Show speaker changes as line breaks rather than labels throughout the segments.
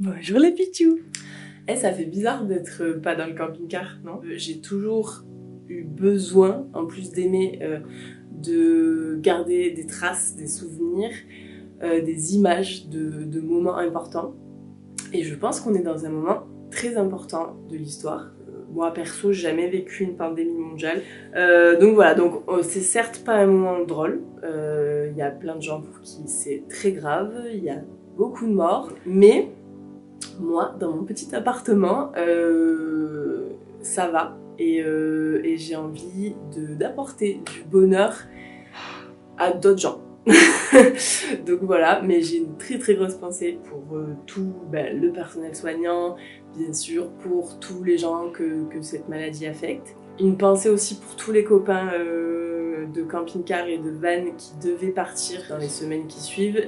Bonjour les pitchous. Ça fait bizarre d'être pas dans le camping-car, non? J'ai toujours eu besoin, en plus d'aimer, de garder des traces, des souvenirs, des images de moments importants. Et je pense qu'on est dans un moment très important de l'histoire. Moi perso, j'ai jamais vécu une pandémie mondiale. Donc voilà, c'est certes pas un moment drôle. Il y a plein de gens pour qui c'est très grave, il y a beaucoup de morts. Mais moi, dans mon petit appartement, ça va. Et j'ai envie d'apporter du bonheur à d'autres gens. Donc voilà, mais j'ai une très très grosse pensée pour tout le personnel soignant, bien sûr, pour tous les gens que cette maladie affecte. Une pensée aussi pour tous les copains de camping-car et de van qui devaient partir dans les semaines qui suivent,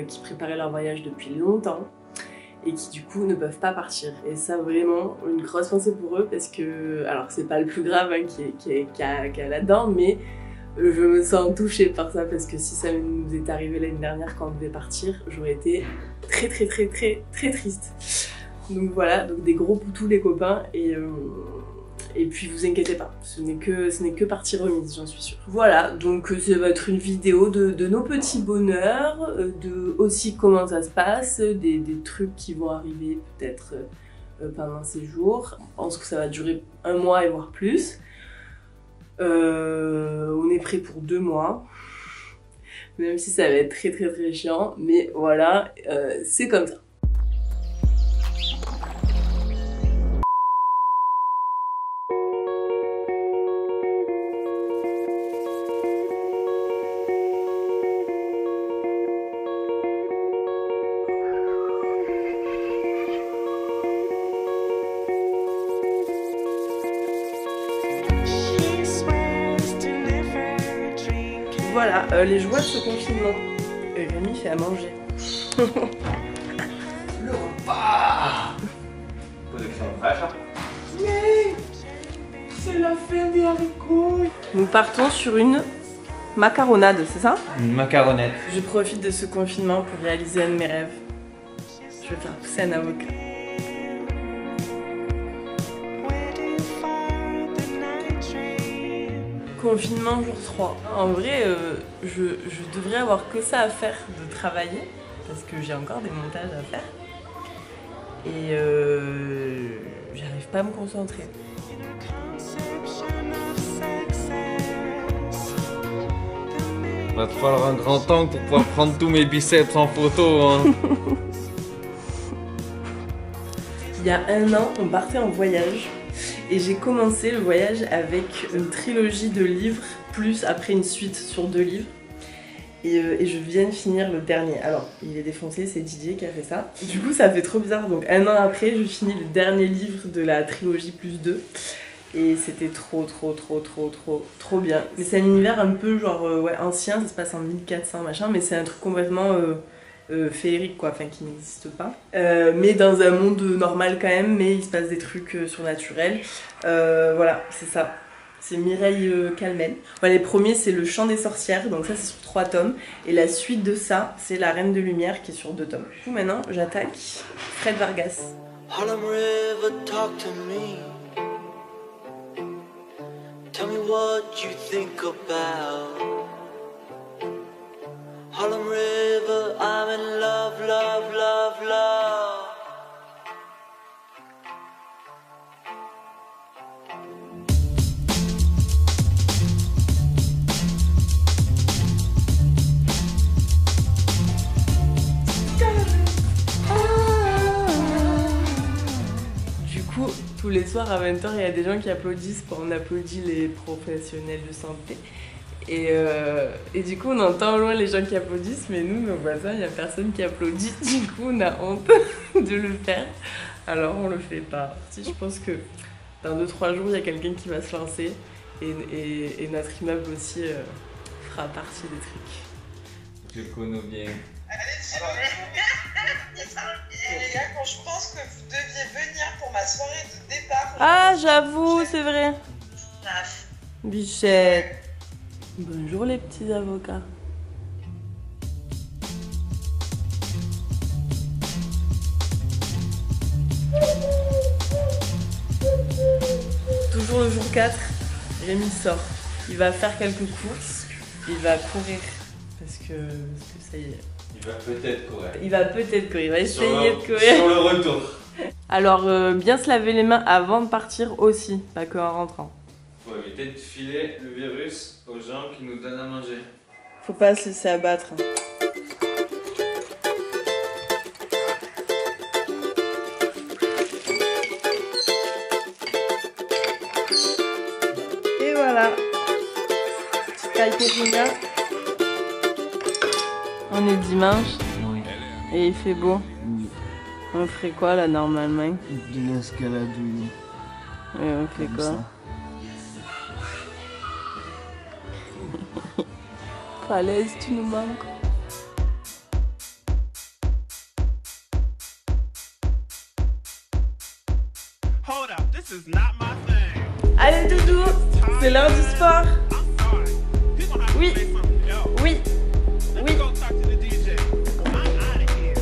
qui préparaient leur voyage depuis longtemps et qui du coup ne peuvent pas partir. Et ça, vraiment, une grosse pensée pour eux parce que, alors c'est pas le plus grave qui est là-dedans, mais je me sens touchée par ça parce que si ça nous est arrivé l'année dernière quand on devait partir, j'aurais été très très très très très triste. Donc voilà, donc des gros poutous les copains et puis vous inquiétez pas, ce n'est que partie remise, j'en suis sûre. Voilà, donc ça va être une vidéo de nos petits bonheurs, de aussi comment ça se passe, des trucs qui vont arriver peut-être pendant ces jours. Je pense que ça va durer 1 mois et voire plus. On est prêt pour 2 mois, même si ça va être très très très chiant, mais voilà, c'est comme ça. Voilà, les joies de ce confinement. Rémi fait à manger.
Le repas. Production fraîche.
Mais c'est la fin des haricots. Nous partons sur une macaronade, c'est ça?
Une macaronnette.
Je profite de ce confinement pour réaliser un de mes rêves. Je vais faire pousser un avocat. Confinement jour 3. En vrai, je devrais avoir que ça à faire de travailler, parce que j'ai encore des montages à faire. Et j'arrive pas à me concentrer.
Va te falloir un grand angle pour pouvoir prendre tous mes biceps en photo. Hein.
Il y a 1 an, on partait en voyage. Et j'ai commencé le voyage avec une trilogie de livres, plus après une suite sur 2 livres. Et je viens de finir le dernier. Alors, il est défoncé, c'est Didier qui a fait ça. Du coup, ça fait trop bizarre. Donc 1 an après, je finis le dernier livre de la trilogie plus 2. Et c'était trop bien. Mais c'est un univers un peu genre ancien, ça se passe en 1400 machin, mais c'est un truc complètement féerique quoi, enfin qui n'existe pas. Mais dans un monde normal quand même, mais il se passe des trucs surnaturels. Voilà, c'est ça. C'est Mireille Calmel. Voilà, les premiers c'est Le Chant des sorcières, donc ça c'est sur 3 tomes. Et la suite de ça, c'est La Reine de Lumière qui est sur 2 tomes. Du coup maintenant, j'attaque Fred Vargas.
Harlem River, talk to me. Tell me what you think about Harlem River, I'm in love, love, love, love.
Du coup, tous les soirs à 20h, il y a des gens qui applaudissent quand on applaudit les professionnels de santé. Et du coup, on entend au loin les gens qui applaudissent, mais nous, nos voisins, il n'y a personne qui applaudit. Du coup, on a honte de le faire. Alors, on le fait pas. Si, je pense que dans 2-3 jours, il y a quelqu'un qui va se lancer. Et notre immeuble aussi fera partie des trucs.
Je connais bien.
Les gars, quand je pense que vous deviez venir pour ma soirée de départ.
Ah, j'avoue, c'est vrai. Bichette. Bonjour les petits avocats. jour 4, Rémi sort. Il va faire quelques courses, il va courir parce que ça y est.
Il va peut-être courir.
Il va peut-être courir, il va essayer de courir.
Sur le retour.
Alors bien se laver les mains avant de partir aussi, pas qu'en rentrant.
Faut éviter de filer le virus aux gens qui nous donnent à manger.
Faut pas se laisser abattre. Et voilà. Caipirinha. On est dimanche
Oui.
et il fait beau.
Oui.
On ferait quoi là normalement?
De l'escalade, oui.
Et on fait
Comme
quoi?
ça.
Falaise, tu nous manques.
Hold up, this is not my thing.
Allez doudou, c'est l'heure du sport.
I'm sorry. You're gonna have to
Oui.
say something else.
Oui,
Let
oui.
me go talk to the DJ. I'm out of here.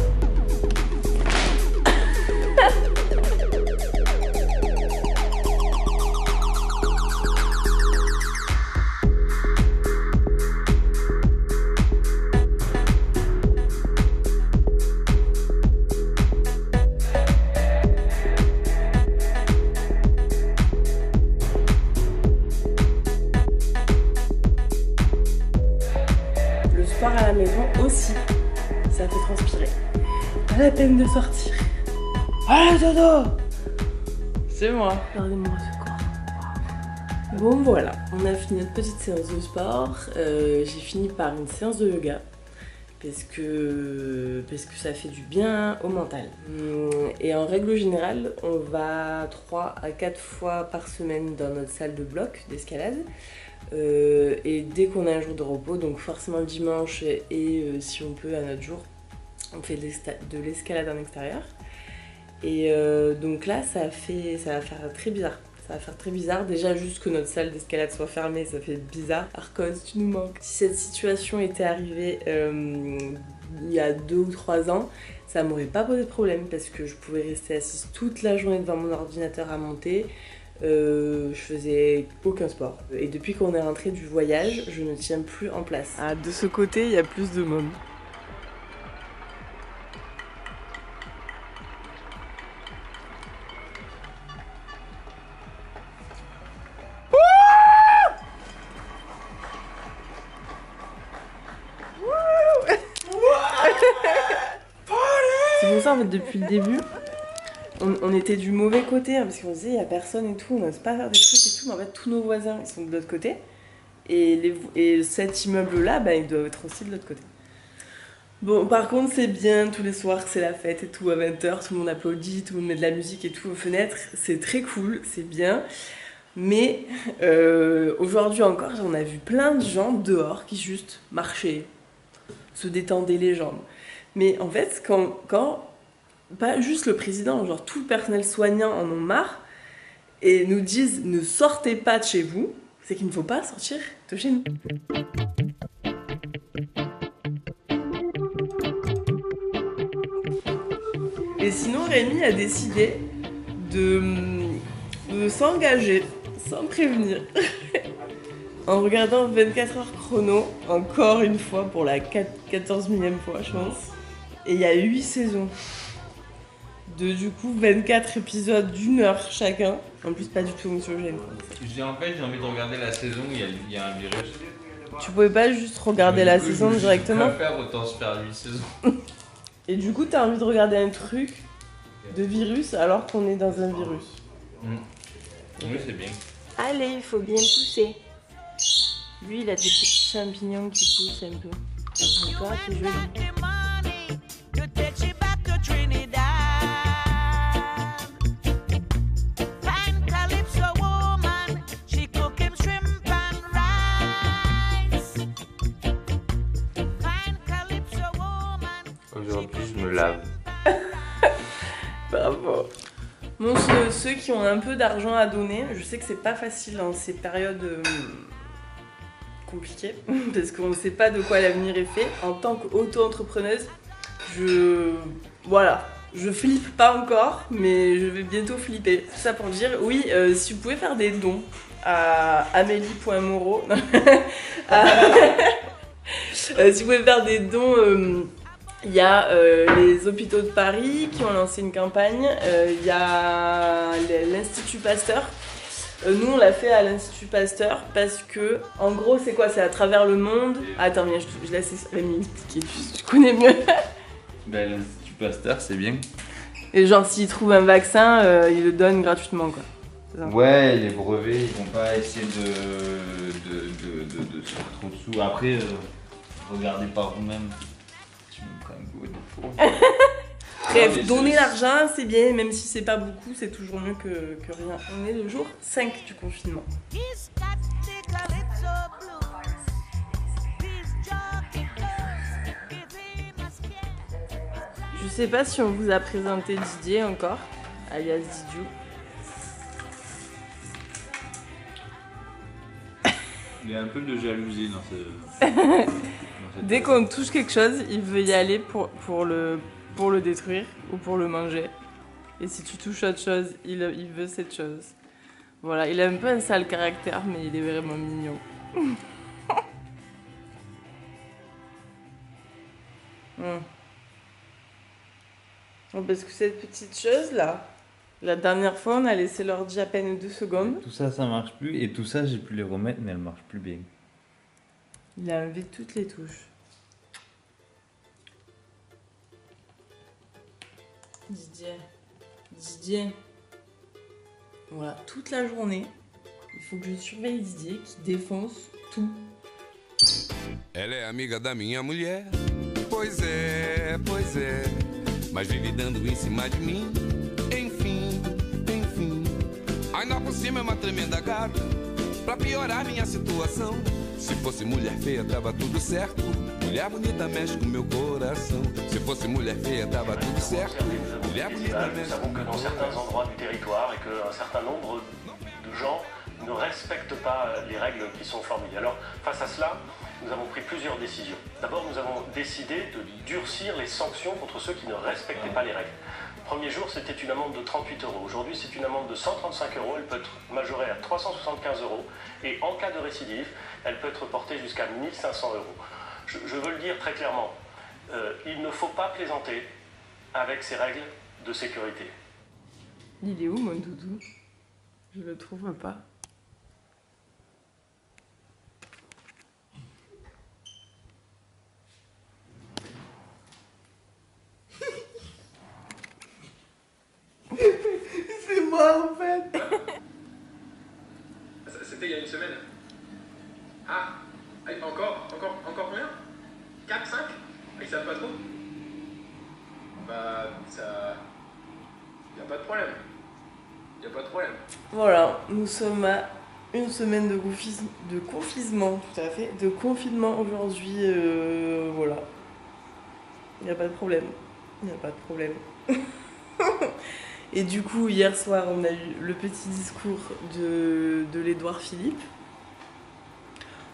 Le sport à la maison aussi, ça fait transpirer. Pas la peine de sortir. Allez dodo. C'est moi. Regardez-moi ce corps. Bon voilà, on a fini notre petite séance de sport. J'ai fini par une séance de yoga. Parce que ça fait du bien au mental. Et en règle générale, on va 3 à 4 fois par semaine dans notre salle de bloc d'escalade. Et dès qu'on a un jour de repos, donc forcément le dimanche et si on peut un autre jour, on fait de l'escalade en extérieur. Et donc là, ça va faire très bizarre. Ça va faire très bizarre. Déjà, juste que notre salle d'escalade soit fermée, ça fait bizarre. Arcos, tu nous manques. Si cette situation était arrivée il y a 2 ou 3 ans, ça m'aurait pas posé de problème parce que je pouvais rester assise toute la journée devant mon ordinateur à monter. Je faisais aucun sport. Et depuis qu'on est rentré du voyage, je ne tiens plus en place. Ah, de ce côté, il y a plus de monde. C'est pour ça en fait depuis le début on était du mauvais côté hein, parce qu'on se disait il y a personne et tout, on n'ose pas faire des trucs et tout, mais en fait tous nos voisins ils sont de l'autre côté et cet immeuble là bah, ils doivent être aussi de l'autre côté. Bon par contre c'est bien, tous les soirs c'est la fête et tout à 20h, tout le monde applaudit, tout le monde met de la musique et tout aux fenêtres, c'est très cool, c'est bien. Mais aujourd'hui encore on a vu plein de gens dehors qui juste marchaient, se détendaient les jambes. Mais en fait, quand pas juste le président, genre tout le personnel soignant en ont marre et nous disent ne sortez pas de chez vous, c'est qu'il ne faut pas sortir de chez nous. Et sinon, Rémi a décidé de s'engager sans prévenir en regardant 24 heures chrono, encore une fois, pour la 14 millième fois, je pense. Et il y a 8 saisons. De du coup 24 épisodes d'1 heure chacun. En plus, pas du tout anxiogène.
En fait, j'ai envie de regarder la saison où il y a un virus.
Tu pouvais pas juste regarder la saison directement?
Je préfère autant se faire 8 saisons.
Et du coup, t'as envie de regarder un truc de virus alors qu'on est dans un virus.
Oui, c'est bien.
Allez, il faut bien pousser. Lui, il a des petits champignons qui poussent un peu. Encore, c'est joli.
Aujourd'hui, je me lave.
Bravo. Bon, ceux qui ont un peu d'argent à donner, je sais que c'est pas facile dans ces périodes compliquées, parce qu'on ne sait pas de quoi l'avenir est fait. En tant qu'auto-entrepreneuse, voilà, Je flippe pas encore, mais je vais bientôt flipper. Tout ça pour dire, oui, si vous pouvez faire des dons à amélie.moreau. Si vous pouvez faire des dons, il y a les hôpitaux de Paris qui ont lancé une campagne. Il y a l'Institut Pasteur. Nous, on l'a fait à l'Institut Pasteur parce que, en gros, c'est quoi? C'est à travers le monde. Attends, viens, je laisse Rémi expliquer, tu connais mieux.
Ben, l'Institut Pasteur, c'est bien.
Et genre, s'ils trouvent un vaccin, ils le donnent gratuitement, quoi.
Ouais, les brevets, ils vont pas essayer de se faire trop de sous. Après, regardez par vous-même. Tu me prends un goût de faux.
Bref, donner l'argent, c'est bien, même si c'est pas beaucoup, c'est toujours mieux que rien. On est le jour 5 du confinement. Je sais pas si on vous a présenté Didier encore, alias Didiou.
Il y a un peu de jalousie dans ce...
Dès qu'on touche quelque chose, il veut y aller pour le détruire ou pour le manger. Et si tu touches autre chose, il veut cette chose. Voilà, il a un peu un sale caractère, mais il est vraiment mignon. Oh, parce que cette petite chose là, la dernière fois on a laissé l'ordi à peine 2 secondes.
Tout ça, ça marche plus. Et tout ça, j'ai pu les remettre, mais elles marchent plus bien.
Il a enlevé toutes les touches. Didier. Voilà, toute la journée, il faut que je surveille Didier qui défonce tout.
Ela é amiga da minha mulher. Pois é. Mas vive dando em cima de mim. Enfim. Ainda por cima é uma tremenda gata. Pra piorar minha situação. Se fosse mulher feia, tava tudo certo. Mulher bonita mexe com meu coração. Se fosse mulher feia, tava tudo certo. Mulher bonita mexe com meu coração. Nous avons que dans certains endroits du territoire et qu'un certain nombre de gens ne respectent pas les règles qui sont formulées. Alors, face à cela, nous avons pris plusieurs décisions. D'abord, nous avons décidé de durcir les sanctions contre ceux qui ne respectaient pas les règles. Le premier jour, c'était une amende de 38 €. Aujourd'hui, c'est une amende de 135 €. Elle peut être majorée à 375 € et en cas de récidive, elle peut être portée jusqu'à 1 500 €. Je veux le dire très clairement, il ne faut pas plaisanter avec ces règles de sécurité.
Il est où mon doudou? Je le trouve pas. C'est moi en fait.
C'était il y a une semaine. Ah, encore combien? 4, 5? Ils savent pas trop? Bah, ça... Y a pas de problème.
Voilà, nous sommes à une semaine de confinement, tout à fait, de confinement aujourd'hui, voilà. Il n'y a pas de problème. Et du coup, hier soir, on a eu le petit discours de l'Édouard Philippe.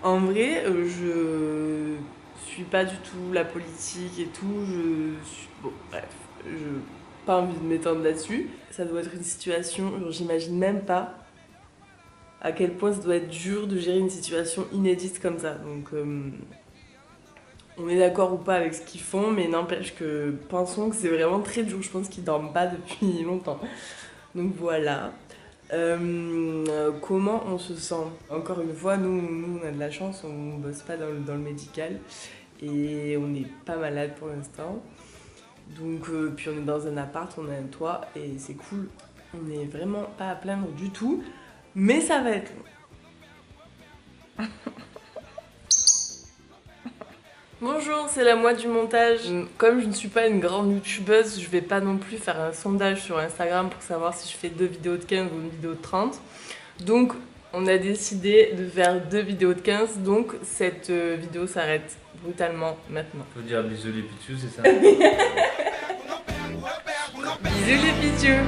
En vrai, je suis pas du tout la politique et tout. Bon, bref, je pas envie de m'étendre là-dessus. Ça doit être une situation, j'imagine même pas à quel point ça doit être dur de gérer une situation inédite comme ça. Donc, on est d'accord ou pas avec ce qu'ils font, mais n'empêche que pensons que c'est vraiment très dur. Je pense qu'ils dorment pas depuis longtemps. Donc voilà. Comment on se sent? Encore une fois, nous on a de la chance, on bosse pas dans le médical et on n'est pas malade pour l'instant. Donc puis on est dans un appart, on a un toit et c'est cool. On n'est vraiment pas à plaindre du tout, mais ça va être long. Bonjour, c'est la moi du montage. Comme je ne suis pas une grande youtubeuse, je vais pas non plus faire un sondage sur Instagram pour savoir si je fais 2 vidéos de 15 ou une vidéo de 30. Donc on a décidé de faire 2 vidéos de 15, donc cette vidéo s'arrête brutalement maintenant.
Faut dire bisous les pitchous, c'est ça?
Bisous les pitchous.